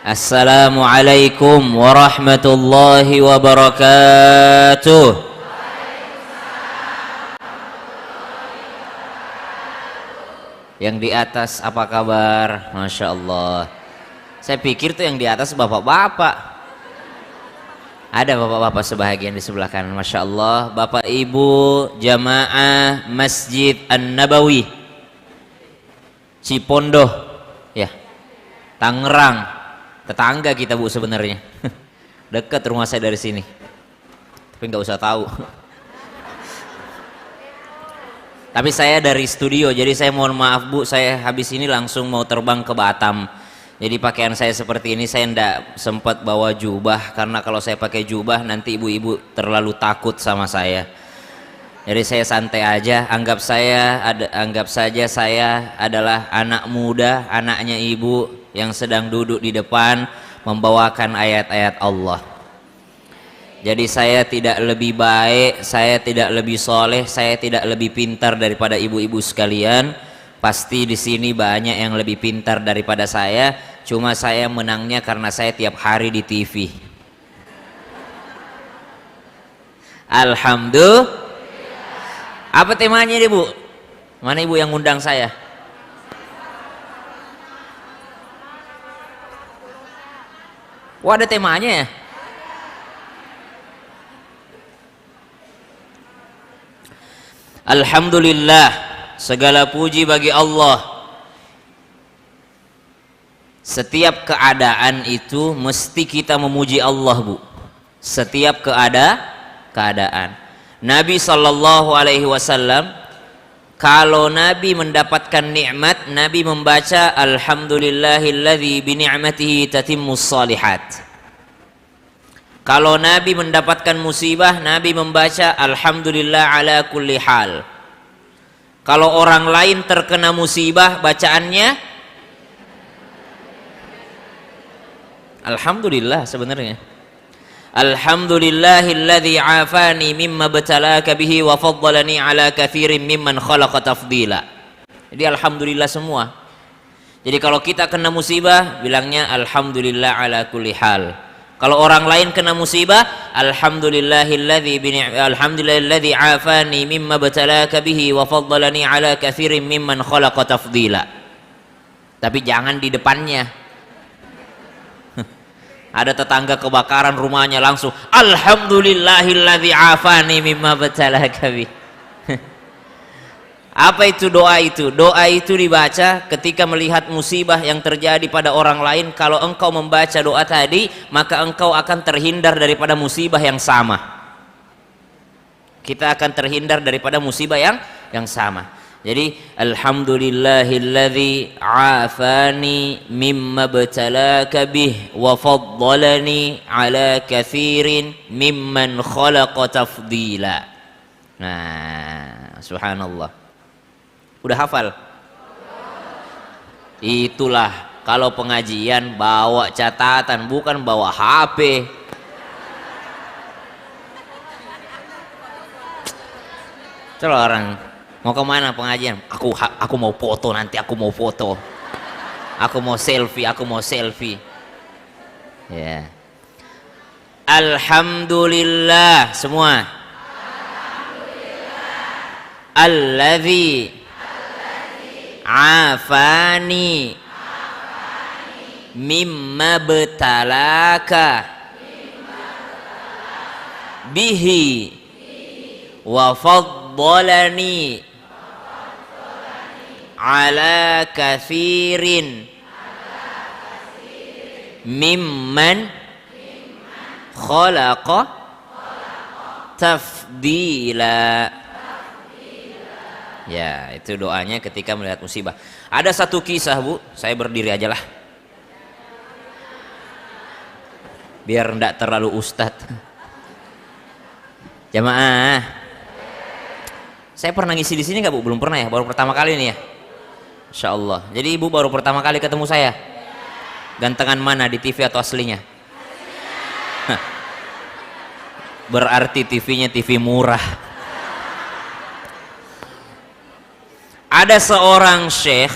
Assalamualaikum warahmatullahi wabarakatuh. Yang di atas apa kabar? Masya Allah. Saya pikir tuh yang di atas bapak-bapak. Ada bapak-bapak sebahagian di sebelah kanan. Masya Allah. Bapak ibu jamaah Masjid An-Nabawi Cipondoh, ya, Tangerang. Tetangga kita bu sebenarnya. Dekat rumah saya dari sini. Tapi nggak usah tahu. Tapi saya dari studio, jadi saya mohon maaf bu, saya habis ini langsung mau terbang ke Batam. Jadi pakaian saya seperti ini, saya tidak sempat bawa jubah, karena kalau saya pakai jubah nanti ibu-ibu terlalu takut sama saya. Jadi saya santai aja, anggap saja saya adalah anak muda, anaknya ibu yang sedang duduk di depan membawakan ayat-ayat Allah. Jadi saya tidak lebih baik, saya tidak lebih soleh, saya tidak lebih pintar daripada ibu-ibu sekalian. Pasti di sini banyak yang lebih pintar daripada saya. Cuma saya menangnya karena saya tiap hari di TV. Alhamdulillah. Apa temanya nih bu? Mana ibu yang ngundang saya? Wah, ada temanya ya? Alhamdulillah, segala puji bagi Allah. Setiap keadaan itu mesti kita memuji Allah bu. Setiap keadaan. Nabi SAW, kalau Nabi mendapatkan nikmat, Nabi membaca Alhamdulillahilladzi bini'matihi tatimmus shalihat. Kalau Nabi mendapatkan musibah, Nabi membaca Alhamdulillah ala kulli hal. Kalau orang lain terkena musibah, bacaannya Alhamdulillah sebenarnya. Alhamdulillahilladzi afani mimma btalaka bihi wa faddalani ala katsirin mimman khalaqa tafdila. Jadi alhamdulillah semua. Jadi kalau kita kena musibah, bilangnya alhamdulillah ala kulli hal. Kalau orang lain kena musibah, alhamdulillahilladzi afani mimma btalaka bihi wa faddalani ala katsirin mimman khalaqa tafdila. Tapi jangan di depannya. Ada tetangga kebakaran rumahnya, langsung alhamdulillahilladzi afani mimma btalaka bihi. Apa itu doa itu? Doa itu dibaca ketika melihat musibah yang terjadi pada orang lain. Kalau engkau membaca doa tadi, maka engkau akan terhindar daripada musibah yang sama. Kita akan terhindar daripada musibah yang sama. Jadi alhamdulillahilladzi afani mimma btalaka bih wa faddalani ala katsirin mimman khalaqa tafdila. Nah, subhanallah. Udah hafal? Itulah kalau pengajian bawa catatan, bukan bawa HP. Coba orang mau kemana pengajian? Aku mau foto nanti, aku mau foto. Aku mau selfie. Ya. Alhamdulillah semua. Alladzi afani mimma btalaka bihi wa faddalani ala katsirin mimman khalaqa tafdila. Ya, itu doanya ketika melihat musibah. Ada satu kisah bu, saya berdiri aja lah biar enggak terlalu ustadz. Jamaah, saya pernah ngisi di sini nggak bu? Belum pernah ya, baru pertama kali nih ya. Insya Allah. Jadi ibu baru pertama kali ketemu saya. Gantengan mana, di TV atau aslinya? Berarti TV-nya TV murah. Ada seorang syekh,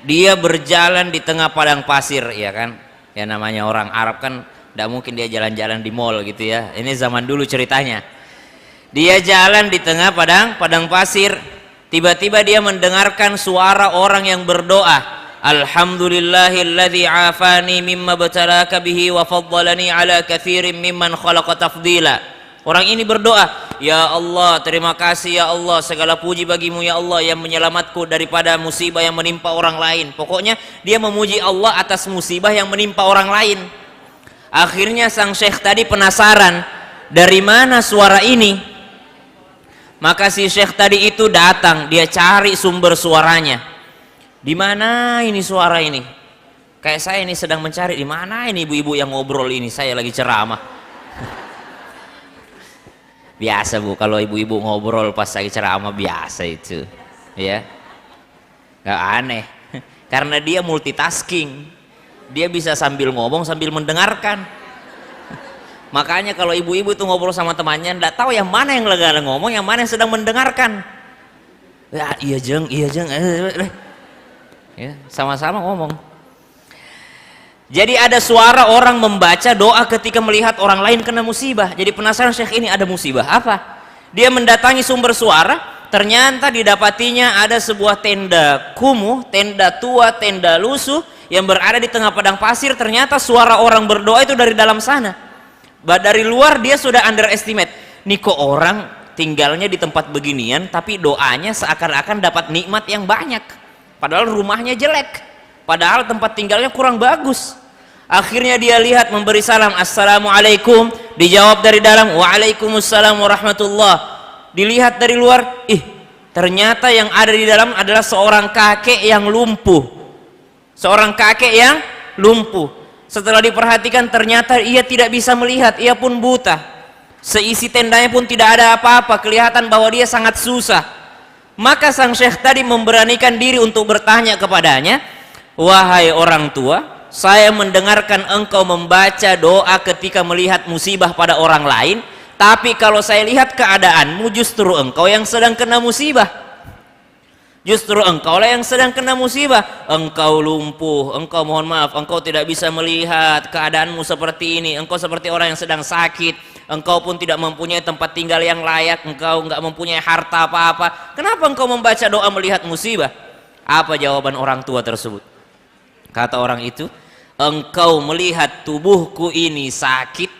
dia berjalan di tengah padang pasir, ya kan? Ya namanya orang Arab kan tidak mungkin dia jalan-jalan di mall gitu ya. Ini zaman dulu ceritanya. Dia jalan di tengah padang pasir. Tiba-tiba dia mendengarkan suara orang yang berdoa. Alhamdulillahilladzi afani mimma btalaka bihi wa faddalani ala katsirin mimman khalaqa tafdila. Orang ini berdoa, ya Allah, terima kasih ya Allah, segala puji bagimu ya Allah yang menyelamatku daripada musibah yang menimpa orang lain. Pokoknya dia memuji Allah atas musibah yang menimpa orang lain. Akhirnya sang syekh tadi penasaran, dari mana suara ini? Maka si syekh tadi itu datang, dia cari sumber suaranya. Di mana ini suara ini? Kayak saya ini sedang mencari, di mana ini ibu-ibu yang ngobrol ini, saya lagi ceramah. Biasa Bu, kalau ibu-ibu ngobrol pas lagi ceramah biasa itu, ya, nggak aneh, karena dia multitasking, dia bisa sambil ngomong sambil mendengarkan. Makanya kalau ibu-ibu itu ngobrol sama temannya, nggak tahu yang mana yang lagi ngomong, yang mana yang sedang mendengarkan. Ya, iya jeng, ya, sama-sama ngomong. Jadi ada suara orang membaca doa ketika melihat orang lain kena musibah. Jadi penasaran syekh ini ada musibah apa? Dia mendatangi sumber suara, ternyata didapatinya ada sebuah tenda kumuh, tenda tua, tenda lusuh yang berada di tengah padang pasir. Ternyata suara orang berdoa itu dari dalam sana. Dari luar dia sudah underestimate. Nih kok orang tinggalnya di tempat beginian tapi doanya seakan-akan dapat nikmat yang banyak. Padahal rumahnya jelek. Padahal tempat tinggalnya kurang bagus. Akhirnya dia lihat, memberi salam, assalamualaikum. Dijawab dari dalam, waalaikumsalam warahmatullah. Dilihat dari luar, ternyata yang ada di dalam adalah seorang kakek yang lumpuh. Seorang kakek yang lumpuh. Setelah diperhatikan ternyata ia tidak bisa melihat, ia pun buta. Seisi tendanya pun tidak ada apa-apa, kelihatan bahwa dia sangat susah. Maka sang syekh tadi memberanikan diri untuk bertanya kepadanya, wahai orang tua, saya mendengarkan engkau membaca doa ketika melihat musibah pada orang lain, tapi kalau saya lihat keadaanmu justru engkau yang sedang kena musibah. Justru engkau lah yang sedang kena musibah. Engkau lumpuh, engkau mohon maaf, engkau tidak bisa melihat, keadaanmu seperti ini, engkau seperti orang yang sedang sakit, engkau pun tidak mempunyai tempat tinggal yang layak, engkau nggak mempunyai harta apa-apa. Kenapa engkau membaca doa melihat musibah? Apa jawaban orang tua tersebut? Kata orang itu, engkau melihat tubuhku ini sakit,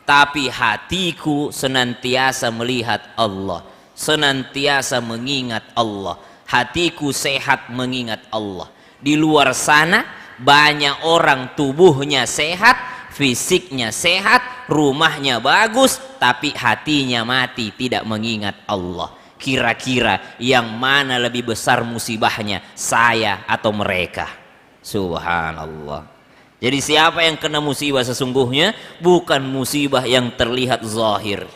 tapi hatiku senantiasa melihat Allah, senantiasa mengingat Allah. Hatiku sehat mengingat Allah. Di luar sana banyak orang tubuhnya sehat, fisiknya sehat, rumahnya bagus, tapi hatinya mati, tidak mengingat Allah. Kira-kira yang mana lebih besar musibahnya, saya atau mereka? Subhanallah. Jadi siapa yang kena musibah sesungguhnya bukan musibah yang terlihat zahir.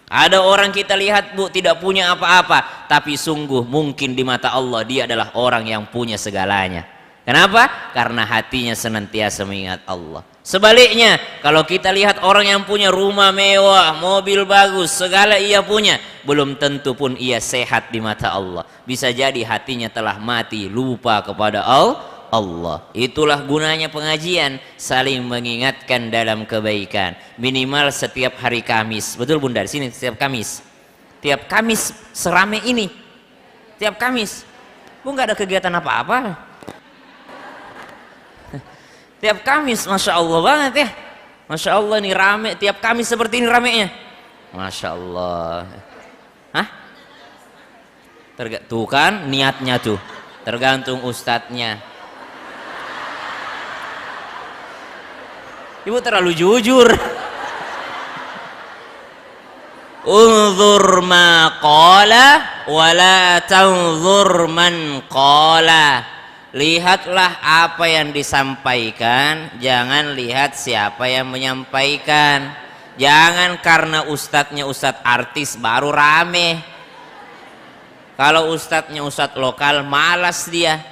Ada orang kita lihat Bu tidak punya apa-apa, tapi sungguh mungkin di mata Allah dia adalah orang yang punya segalanya. Kenapa? Karena hatinya senantiasa mengingat Allah. Sebaliknya, kalau kita lihat orang yang punya rumah mewah, mobil bagus, segala ia punya, belum tentu pun ia sehat di mata Allah. Bisa jadi hatinya telah mati, lupa kepada Allah. Itulah gunanya pengajian, saling mengingatkan dalam kebaikan. Minimal setiap hari Kamis. Betul Bunda, di sini setiap Kamis. Tiap Kamis serame ini. Tiap Kamis. Bu nggak ada kegiatan apa-apa. Tiap Kamis, masya Allah banget ya. Masya Allah nih rame. Tiap Kamis seperti ini ramenya. Masya Allah. Hah? Tuh kan niatnya tuh. Tergantung ustadznya. Ibu terlalu jujur. Unzur ma qala wala tanzur man qala. Lihatlah apa yang disampaikan, jangan lihat siapa yang menyampaikan. Jangan karena ustadznya ustadz artis baru rame. Kalau ustadznya ustadz lokal malas dia.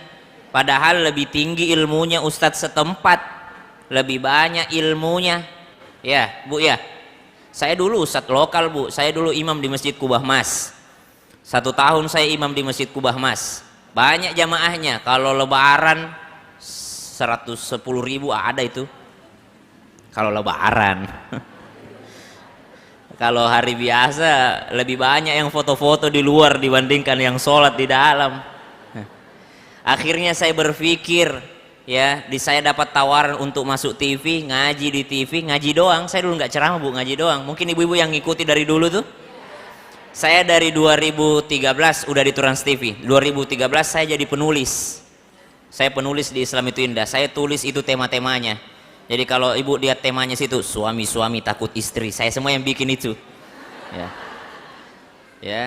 Padahal lebih tinggi ilmunya ustadz setempat. Lebih banyak ilmunya. Ya Bu ya, saya dulu ustadz lokal Bu, saya dulu imam di Masjid Kubah Mas. 1 tahun saya imam di Masjid Kubah Mas. Banyak jamaahnya, kalau lebaran 110.000 ada itu. kalau lebaran. Kalau hari biasa lebih banyak yang foto-foto di luar dibandingkan yang sholat di dalam. Akhirnya saya berpikir, ya, saya dapat tawaran untuk masuk TV, ngaji di TV, ngaji doang. Saya dulu nggak ceramah bu, ngaji doang. Mungkin ibu-ibu yang ngikuti dari dulu tuh. Saya dari 2013 udah di Trans TV. 2013 saya jadi penulis. Saya penulis di Islam Itu Indah. Saya tulis itu tema-temanya. Jadi kalau ibu lihat temanya situ, suami-suami takut istri, saya semua yang bikin itu. Ya, ya,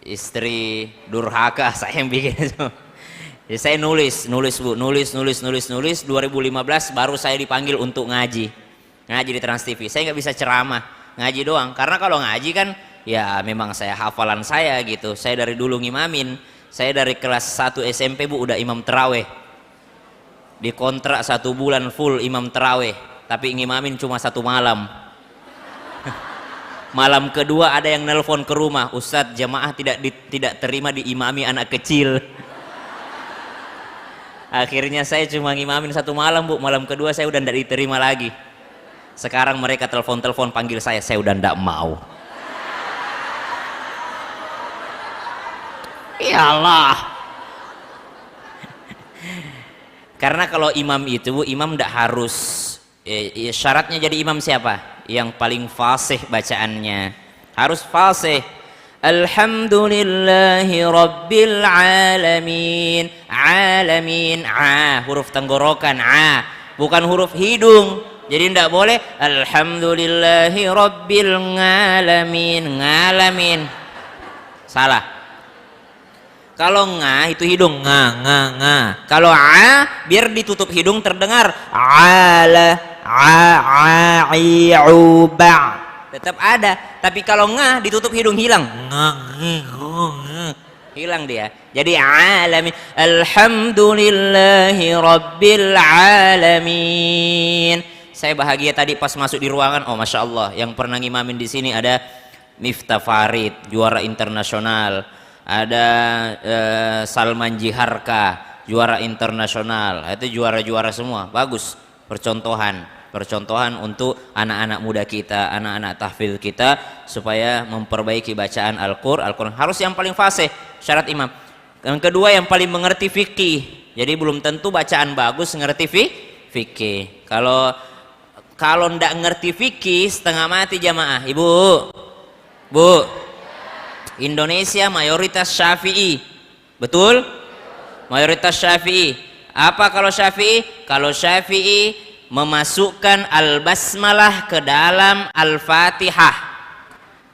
istri durhaka, saya yang bikin itu. Jadi saya nulis bu, nulis. 2015 baru saya dipanggil untuk ngaji di Trans TV. Saya nggak bisa ceramah, ngaji doang. Karena kalau ngaji kan, ya memang saya hafalan saya gitu. Saya dari dulu ngimamin. Saya dari kelas 1 SMP bu udah imam terawih. Dikontrak 1 bulan full imam terawih, tapi ngimamin cuma 1 malam. Malam kedua ada yang nelpon ke rumah, Ustadz jamaah tidak terima diimami anak kecil. Akhirnya saya cuma ngimamin 1 malam bu, malam kedua saya udah tidak diterima lagi. Sekarang mereka telepon panggil saya udah tidak mau. Ya Allah. Karena kalau imam itu, imam tidak harus, syaratnya jadi imam siapa? Yang paling fasih bacaannya. Harus fasih. Alhamdulillahi Rabbil Alamin. Alamin, huruf tenggorokan, bukan huruf hidung. Jadi tidak boleh Alhamdulillahi Rabbil Alamin. Ngalamin. Salah. Kalau itu hidung, nga. Kalau biar ditutup hidung terdengar tetap ada. Tapi kalau ditutup hidung hilang, hilang dia. Jadi alamin, alhamdulillahi rabbil alamin. Saya bahagia tadi pas masuk di ruangan. Oh masya Allah, yang pernah ngimamin di sini ada Miftah Farid, juara internasional. Ada Salman Jiharka, juara internasional. Itu juara-juara semua. Bagus, percontohan untuk anak-anak muda kita, anak-anak tahfidz kita, supaya memperbaiki bacaan Al-Quran. Harus yang paling fasih, syarat imam. Yang kedua yang paling mengerti fikih. Jadi belum tentu bacaan bagus ngerti fikih. Kalau ndak ngerti fikih setengah mati jamaah. Ibu, Indonesia mayoritas Syafi'i, betul? Mayoritas Syafi'i. Apa kalau Syafi'i? Kalau Syafi'i memasukkan al-basmalah ke dalam al-Fatihah,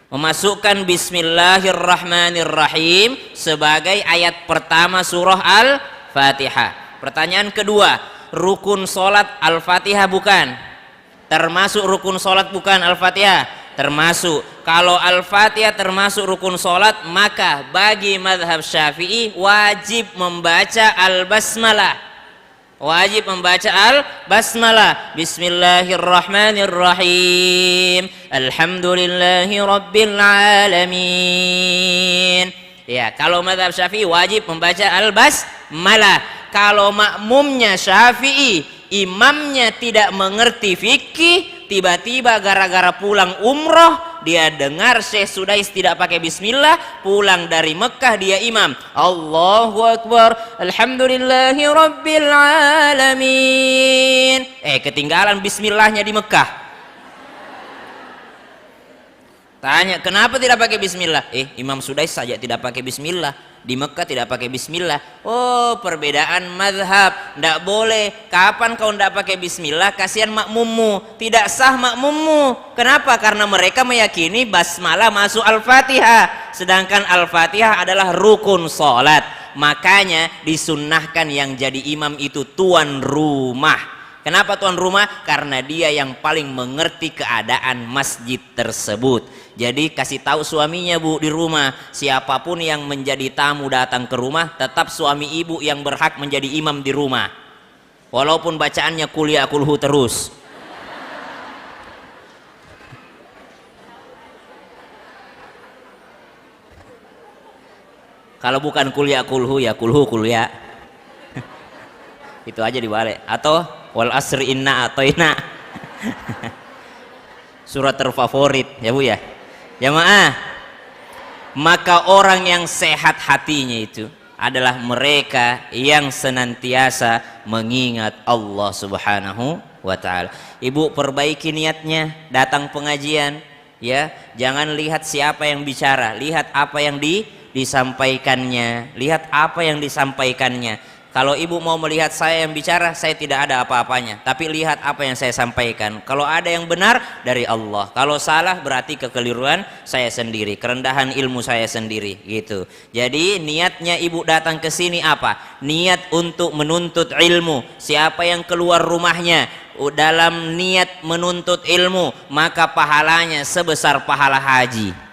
memasukkan Bismillahirrahmanirrahim sebagai ayat pertama surah al-Fatihah. Pertanyaan kedua, rukun solat al-Fatihah bukan? Termasuk rukun solat bukan al-Fatihah? Termasuk. Kalau Al-Fatihah termasuk rukun solat, maka bagi madhab Syafi'i wajib membaca Al-Basmalah. Wajib membaca Al-Basmalah. Bismillahirrahmanirrahim. Alhamdulillahi Rabbil Alamin. Ya, kalau madhab Syafi'i wajib membaca Al-Basmalah. Kalau makmumnya Syafi'i, imamnya tidak mengerti fikih, tiba-tiba gara-gara pulang umroh dia dengar Syekh Sudais tidak pakai bismillah, pulang dari Mekah dia imam, Allahu Akbar, alhamdulillahi rabbil alamin, ketinggalan bismillahnya di Mekah. Tanya, kenapa tidak pakai bismillah? Imam Sudais saja tidak pakai bismillah, di Mekah tidak pakai bismillah. Oh, perbedaan madhab. Tidak boleh. Kapan kau tidak pakai bismillah? Kasihan makmummu, tidak sah makmummu. Kenapa? Karena mereka meyakini basmalah masuk al-Fatihah, sedangkan al-Fatihah adalah rukun salat. Makanya disunnahkan yang jadi imam itu tuan rumah. Kenapa tuan rumah? Karena dia yang paling mengerti keadaan masjid tersebut. Jadi kasih tahu suaminya bu di rumah, siapapun yang menjadi tamu datang ke rumah, tetap suami ibu yang berhak menjadi imam di rumah. Walaupun bacaannya kuliah kulhu terus. Kalau bukan kuliah kulhu ya kulhu kuliah. Itu aja dibalik. Atau wal asri inna atoina. Surat terfavorit ya Bu ya. Jamaah, maka orang yang sehat hatinya itu adalah mereka yang senantiasa mengingat Allah Subhanahu wa taala. Ibu perbaiki niatnya datang pengajian ya, jangan lihat siapa yang bicara, lihat apa yang disampaikannya, lihat apa yang disampaikannya. Kalau ibu mau melihat saya yang bicara, saya tidak ada apa-apanya, tapi lihat apa yang saya sampaikan. Kalau ada yang benar dari Allah, kalau salah berarti kekeliruan saya sendiri, kerendahan ilmu saya sendiri gitu. Jadi niatnya ibu datang ke sini apa? Niat untuk menuntut ilmu. Siapa yang keluar rumahnya dalam niat menuntut ilmu, maka pahalanya sebesar pahala haji.